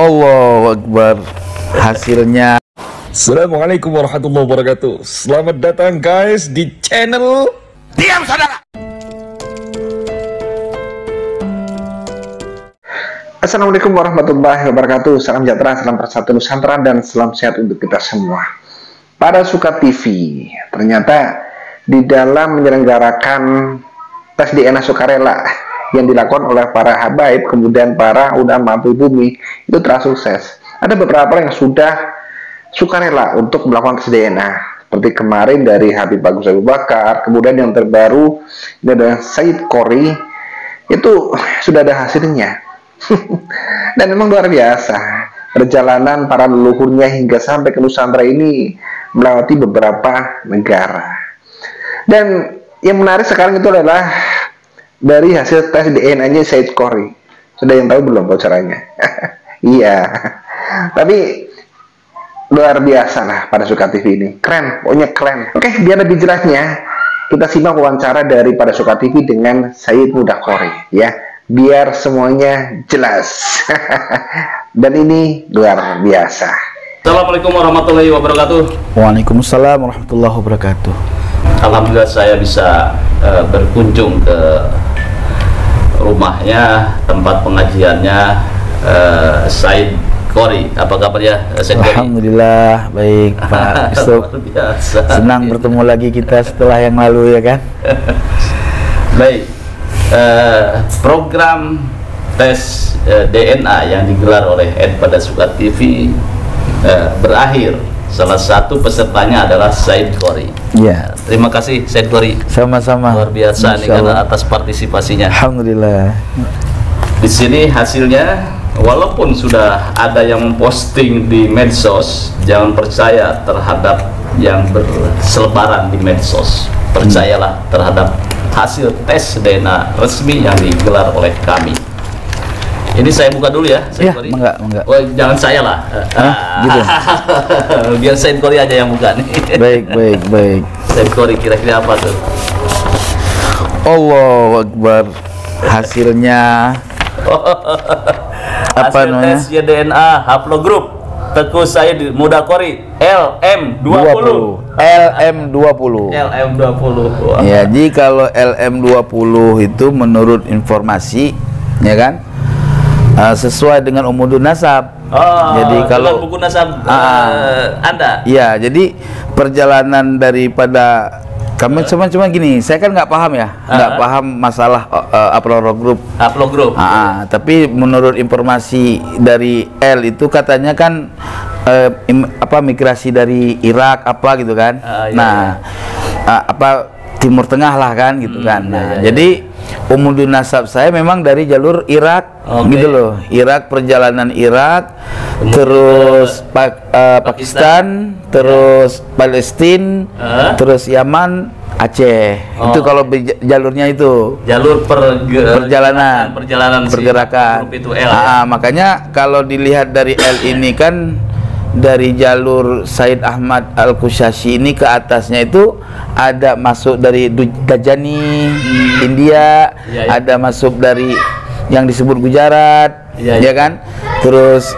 Allahu Akbar. Hasilnya. Assalamualaikum warahmatullahi wabarakatuh. Selamat datang guys di channel Diam Saudara. Assalamualaikum warahmatullahi wabarakatuh. Salam sejahtera, salam persatuan Nusantara, dan salam sehat untuk kita semua. Pada Suka TV, ternyata di dalam menyelenggarakan tes DNA sukarela yang dilakukan oleh para habaib, kemudian para ulama pribumi, itu telah sukses. Ada beberapa yang sudah sukarela untuk melakukan tes DNA, seperti kemarin dari Habib Bagus Abu Bakar, kemudian yang terbaru dari Said Qori, itu sudah ada hasilnya. Dan memang luar biasa perjalanan para leluhurnya hingga sampai ke Nusantara ini melewati beberapa negara. Dan yang menarik sekarang itu adalah dari hasil tes DNA-nya Said Qori. Sudah yang tahu belum bocorannya? Iya. Tapi luar biasa lah pada Suka TV ini. Keren, pokoknya keren. Oke, biar lebih jelasnya kita simak wawancara dari pada Suka TV dengan Said Qori, ya. Biar semuanya jelas. Dan ini luar biasa. Assalamualaikum warahmatullahi wabarakatuh. Waalaikumsalam warahmatullahi wabarakatuh. Alhamdulillah saya bisa berkunjung ke rumahnya, tempat pengajiannya Said Qori. Apa kabar ya, Said Qori? Alhamdulillah baik Pak Yusuf. Senang bertemu lagi kita setelah yang lalu, ya kan? Baik, program tes DNA yang digelar oleh pada Suka TV berakhir. Salah satu pesertanya adalah Said Qori. Ya. Terima kasih Said Qori. Sama-sama. Luar biasa nih karena atas partisipasinya. Alhamdulillah. Di sini hasilnya, walaupun sudah ada yang memposting di medsos, jangan percaya terhadap yang berselebaran di medsos. Percayalah terhadap hasil tes DNA resmi yang digelar oleh kami. Ini saya buka dulu ya, Said Qori. Enggak. Oh, jangan saya lah. Gitu. Biar Said Qori aja yang buka nih. Baik. Said Qori kira-kira apa tuh? Allahu Akbar. Hasilnya apa hasil namanya? tes DNA haplogrup Teguh Said Qori LM20. LM20. Wah. Ya, jadi kalau LM20 itu menurut informasi, ya kan, sesuai dengan umudun nasab. Jadi kalau buku nasab Anda. Ya, jadi perjalanan daripada kami cuma gini, saya kan nggak paham ya, nggak paham masalah haplogrup. Tapi menurut informasi dari L itu katanya kan migrasi dari Irak gitu kan. Timur Tengah lah kan gitu kan. Jadi umudun nasab saya memang dari jalur Irak, gitu loh. Irak, perjalanan Irak, terus Pakistan, terus Palestina, terus Yaman, Aceh. Itu kalau jalurnya itu. Jalur pergerakan. Itu L. Makanya kalau dilihat dari L ini kan, dari jalur Said Ahmad Al-Kushashi ini ke atasnya itu ada masuk dari Dajani, India, ada masuk dari yang disebut Gujarat, ya kan, terus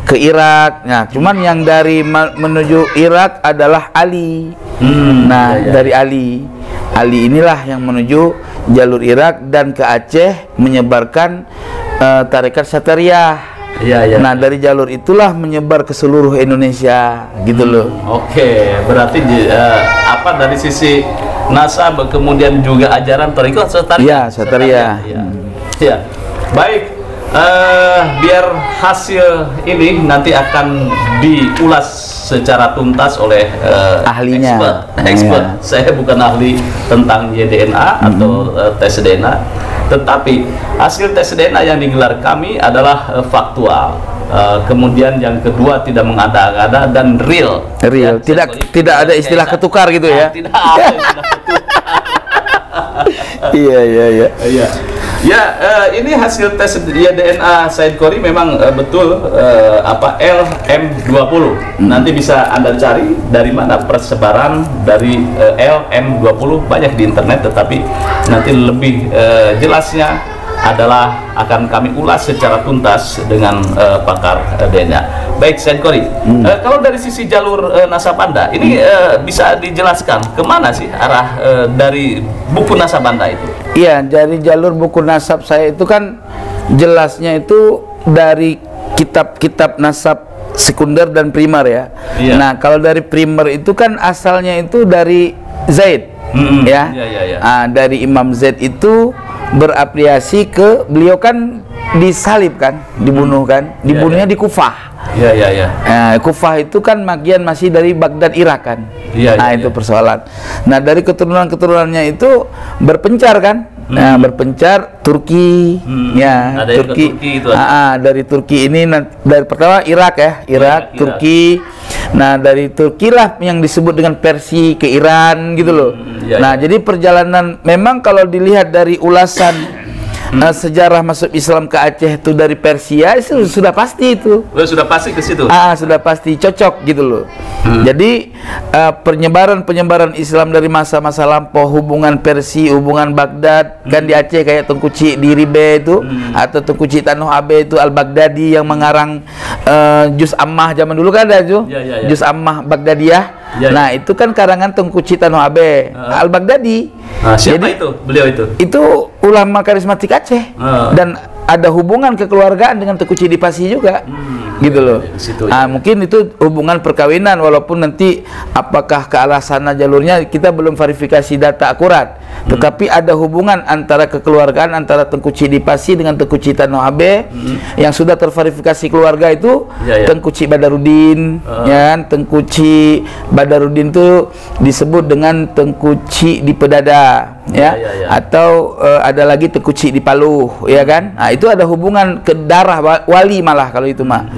ke Irak. Nah, cuman yang dari menuju Irak adalah Ali. Dari Ali inilah yang menuju jalur Irak dan ke Aceh menyebarkan tarekat Satariyah. Nah, dari jalur itulah menyebar ke seluruh Indonesia, gitu loh. Oke, berarti dari sisi nasab kemudian juga ajaran tarekat Satariyah. Satariyah. Ya. Baik, biar hasil ini nanti akan diulas secara tuntas oleh ahlinya. Expert. Saya bukan ahli tentang DNA atau tes DNA. Tetapi hasil tes DNA yang digelar kami adalah faktual. Kemudian yang kedua tidak mengada-ada dan real. Ya, tidak ada istilah ketukar gitu ya. Tidak ada istilah ketukar. Iya. Ya, ini hasil tes DNA Said Qori memang betul LM20. Nanti bisa Anda cari dari mana persebaran dari LM20, banyak di internet, tetapi nanti lebih jelasnya adalah akan kami ulas secara tuntas dengan pakar DNA. Baik, Said Qori, kalau dari sisi jalur nasab Anda, ini bisa dijelaskan kemana sih arah dari buku nasab Anda itu? Iya, dari jalur buku nasab saya itu kan jelasnya itu dari kitab-kitab nasab sekunder dan primer ya. Iya. Nah, kalau dari primer itu kan asalnya itu dari Zaid, ya. Dari Imam Zaid itu berafiliasi ke beliau kan disalib kan, dibunuh kan, dibunuhnya di Kufah. Kufah itu kan bagian masih dari Baghdad, Irak kan. Itu persoalan. Nah, dari keturunan-keturunannya itu berpencar kan. Nah, berpencar Turki, ya, Turki itu dari Turki ini, dari pertama Irak ya, Irak. Turki. Nah, dari Turki lah yang disebut dengan Persia ke Iran gitu loh. Nah, jadi perjalanan memang kalau dilihat dari ulasan sejarah masuk Islam ke Aceh itu dari Persia, itu sudah pasti itu. Sudah pasti ke situ. Sudah pasti cocok gitu loh. Jadi penyebaran Islam dari masa-masa lampau, hubungan Persia, hubungan Baghdad kan di Aceh kayak Tengku Cik di Ribe itu, atau Tengku Cik Tanuh Abe itu Al-Baghdadi yang mengarang Juz Ammah zaman dulu kan ada tuh. Juz Ammah Baghdadiyah. Nah, itu kan karangan Tengku Cik Tanuh Abe Al-Baghdadi. Siapa itu? Beliau itu? Itu ulama karismatik Aceh, dan ada hubungan kekeluargaan dengan Tengku Cik di Pasi juga, gitu loh. Mungkin itu hubungan perkawinan, walaupun nanti apakah ke arah sana jalurnya kita belum verifikasi data akurat, tetapi ada hubungan antara kekeluargaan antara Tengku Cik di Pasi dengan Tengku Cik Tanuh Abe yang sudah terverifikasi keluarga itu. Tengku Cik Badarudin, ya, Tengku Cik Badarudin itu disebut dengan Tengku Cik di Pedada, ya, atau ada lagi Tengku Cik di Paluh, ya kan. Nah, itu ada hubungan ke darah wali malah kalau itu mah.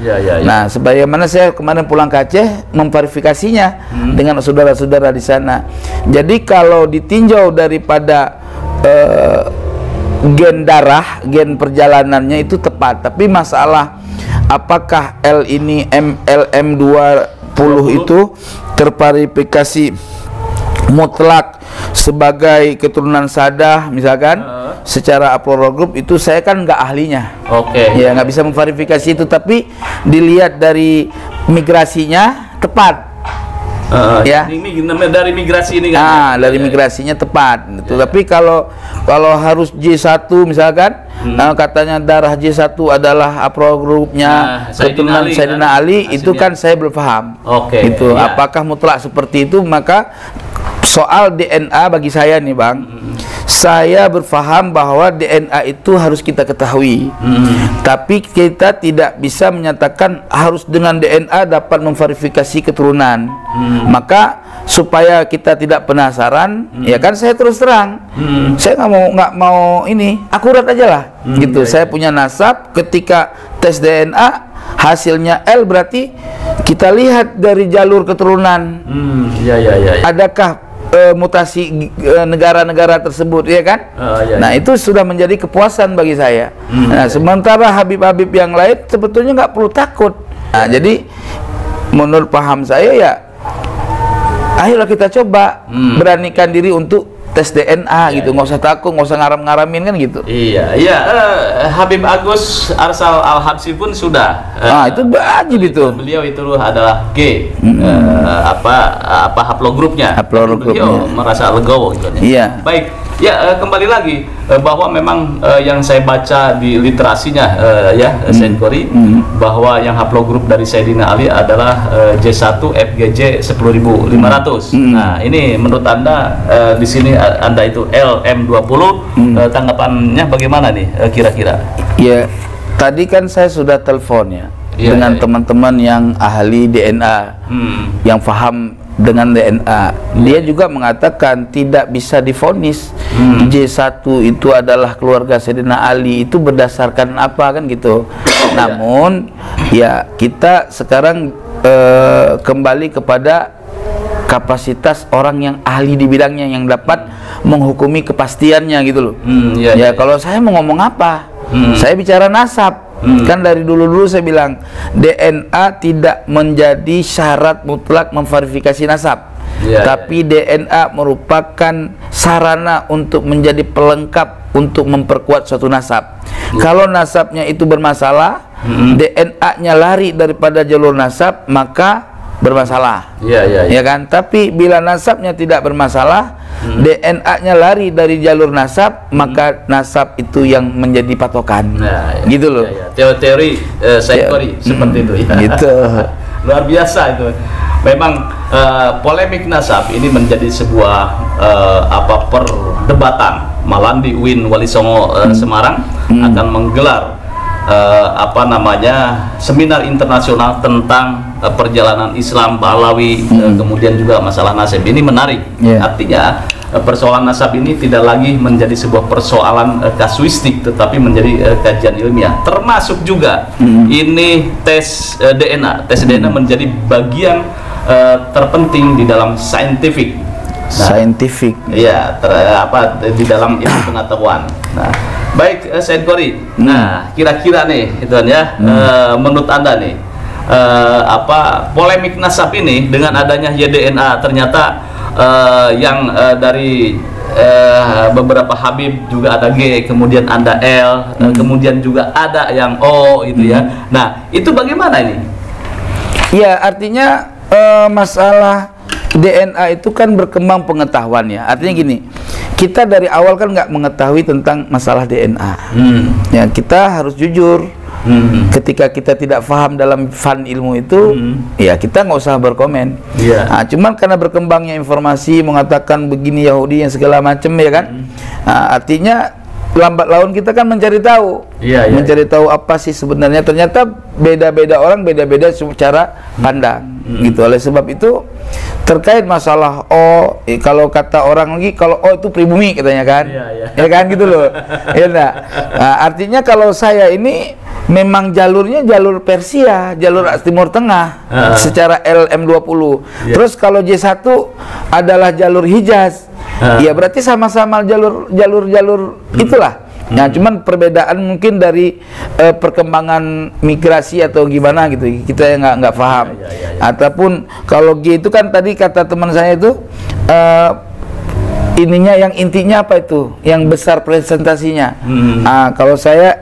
Nah, sebagaimana saya kemarin pulang ke Aceh memverifikasinya dengan saudara-saudara di sana. Jadi kalau ditinjau daripada gen darah, gen perjalanannya itu tepat. Tapi masalah apakah L ini LM20 itu terverifikasi mutlak sebagai keturunan Sadah misalkan, secara haplogroup itu saya kan nggak ahlinya. Ya, nggak bisa memverifikasi itu, tapi dilihat dari migrasinya tepat. Ya, ini dari migrasi ini kan. Dari migrasinya tepat. Tapi kalau harus J1 misalkan, katanya darah J1 adalah haplogrupnya keturunan Sayyidina Ali, itu kan saya belum paham. Itu apakah mutlak seperti itu? Maka soal DNA bagi saya nih Bang, saya berpaham bahwa DNA itu harus kita ketahui, tapi kita tidak bisa menyatakan harus dengan DNA dapat memverifikasi keturunan. Maka supaya kita tidak penasaran, ya kan saya terus terang, saya nggak mau ini akurat aja lah, gitu. Saya punya nasab, ketika tes DNA hasilnya L, berarti kita lihat dari jalur keturunan, adakah mutasi negara-negara tersebut, ya kan? Nah, itu sudah menjadi kepuasan bagi saya. Nah, sementara Habib-Habib yang lain sebetulnya nggak perlu takut. Nah, jadi menurut paham saya ya, ayolah kita coba beranikan diri untuk tes DNA gitu, nggak usah takut, nggak usah ngaram-ngaramin kan gitu. Habib Agus Arsal Al-Habsyi pun sudah. Itu wajib itu. Beliau itu adalah G, haplogrupnya. Beliau merasa legowo gitu. Baik. Kembali lagi bahwa memang yang saya baca di literasinya Said Qori, bahwa yang haplogrup dari Sayyidina Ali adalah J1 FGJ 10.500. Nah, ini menurut Anda di sini Anda itu LM20, tanggapannya bagaimana nih kira-kira? Ya, tadi kan saya sudah telepon dengan teman-teman yang ahli DNA, yang paham dengan DNA. Dia juga mengatakan tidak bisa divonis J1 itu adalah keluarga Sayyidina Ali itu berdasarkan apa kan gitu. Namun ya kita sekarang kembali kepada kapasitas orang yang ahli di bidangnya yang dapat menghukumi kepastiannya gitu loh. Kalau saya mau ngomong apa? Saya bicara nasab. Kan dari dulu-dulu saya bilang DNA tidak menjadi syarat mutlak memverifikasi nasab. tapi DNA merupakan sarana untuk menjadi pelengkap untuk memperkuat suatu nasab. Kalau nasabnya itu bermasalah, DNA-nya lari daripada jalur nasab, maka bermasalah. Ya kan? Tapi bila nasabnya tidak bermasalah, DNA-nya lari dari jalur nasab, maka nasab itu yang menjadi patokan. Gitu loh. Teori Said Qori seperti itu ya. Gitu. Luar biasa itu. Memang polemik nasab ini menjadi sebuah perdebatan. Malah di UIN Wali Songo Semarang akan menggelar seminar internasional tentang perjalanan Islam Pahlawi, kemudian juga masalah nasab. Ini menarik. Artinya persoalan nasab ini tidak lagi menjadi sebuah persoalan kasuistik, tetapi menjadi kajian ilmiah. Termasuk juga ini tes DNA. Tes DNA menjadi bagian terpenting di dalam scientific. Di dalam ilmu pengetahuan. Nah, baik Said Qori. Nah, kira-kira nih itu ya, menurut Anda nih polemik nasab ini dengan adanya YDNA ternyata yang dari beberapa Habib juga ada G, kemudian ada L, kemudian juga ada yang O itu ya. Nah, itu bagaimana ini? Ya, artinya masalah DNA itu kan berkembang pengetahuannya. Artinya gini, kita dari awal kan nggak mengetahui tentang masalah DNA. Ya, kita harus jujur. Ketika kita tidak paham dalam fan ilmu itu, ya kita nggak usah berkomen. Nah, cuman karena berkembangnya informasi mengatakan begini Yahudi yang segala macam, ya kan. Nah, artinya lambat laun kita kan mencari tahu, mencari tahu apa sih sebenarnya. Ternyata beda-beda orang, beda-beda cara pandang, gitu. Oleh sebab itu terkait masalah kalau kata orang lagi, kalau itu pribumi katanya kan, ya kan gitu loh. Ya, nah, artinya kalau saya ini memang jalurnya jalur Persia, jalur Timur Tengah secara LM20. Terus kalau J1 adalah jalur Hijaz. Ya berarti sama-sama jalur itulah. Nah, cuman perbedaan mungkin dari perkembangan migrasi atau gimana gitu, kita yang nggak paham. Ataupun kalau G itu kan tadi kata teman saya itu ininya yang intinya apa itu, yang besar presentasinya. Kalau saya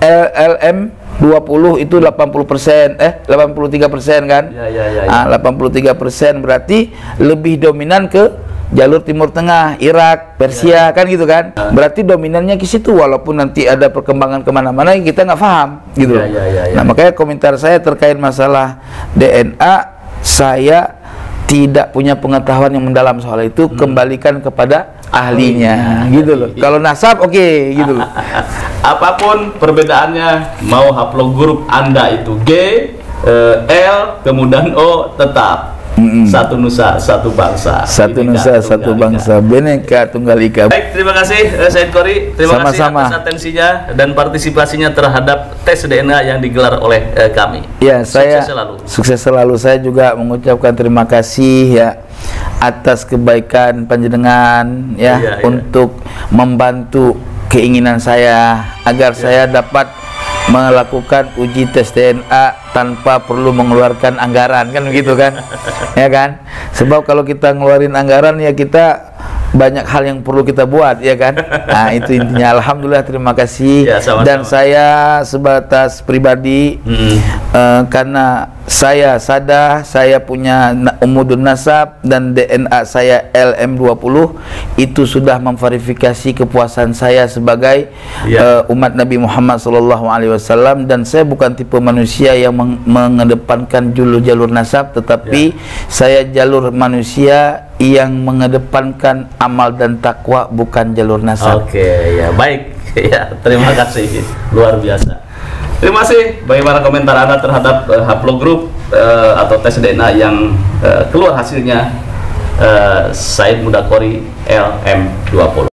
LM20 itu 80%, 83% kan? 83% berarti lebih dominan ke jalur Timur Tengah, Irak, Persia, kan gitu kan? Berarti dominannya ke situ, walaupun nanti ada perkembangan kemana-mana kita nggak paham, gitu. Nah, makanya komentar saya terkait masalah DNA, saya tidak punya pengetahuan yang mendalam soal itu. Kembalikan kepada ahlinya, gitu loh. Kalau nasab oke, gitu loh. Apapun perbedaannya, mau haplogrup Anda itu G, L, kemudian O, tetap satu nusa, satu bangsa. Satu nusa, satu bangsa. Bhinneka Tunggal Ika. Baik, terima kasih Said Qori. Terima kasih atas atensinya dan partisipasinya terhadap tes DNA yang digelar oleh kami. Ya, sukses selalu. Saya juga mengucapkan terima kasih ya atas kebaikan panjenengan ya, untuk membantu keinginan saya agar saya dapat melakukan uji tes DNA tanpa perlu mengeluarkan anggaran, kan begitu kan? Ya kan? Sebab kalau kita ngeluarin anggaran ya kita banyak hal yang perlu kita buat, ya kan? Nah, itu intinya. Alhamdulillah, terima kasih. Dan saya sebatas pribadi karena saya sadar saya punya umudun nasab dan DNA saya LM20, itu sudah memverifikasi kepuasan saya sebagai umat Nabi Muhammad SAW. Dan saya bukan tipe manusia yang mengedepankan jalur nasab, tetapi saya jalur manusia yang mengedepankan amal dan takwa, bukan jalur nasab. Oke, ya baik. Ya, terima kasih. Luar biasa. Terima kasih. Bagaimana komentar Anda terhadap haplogrup atau tes DNA yang keluar hasilnya Said Muda Qori LM20?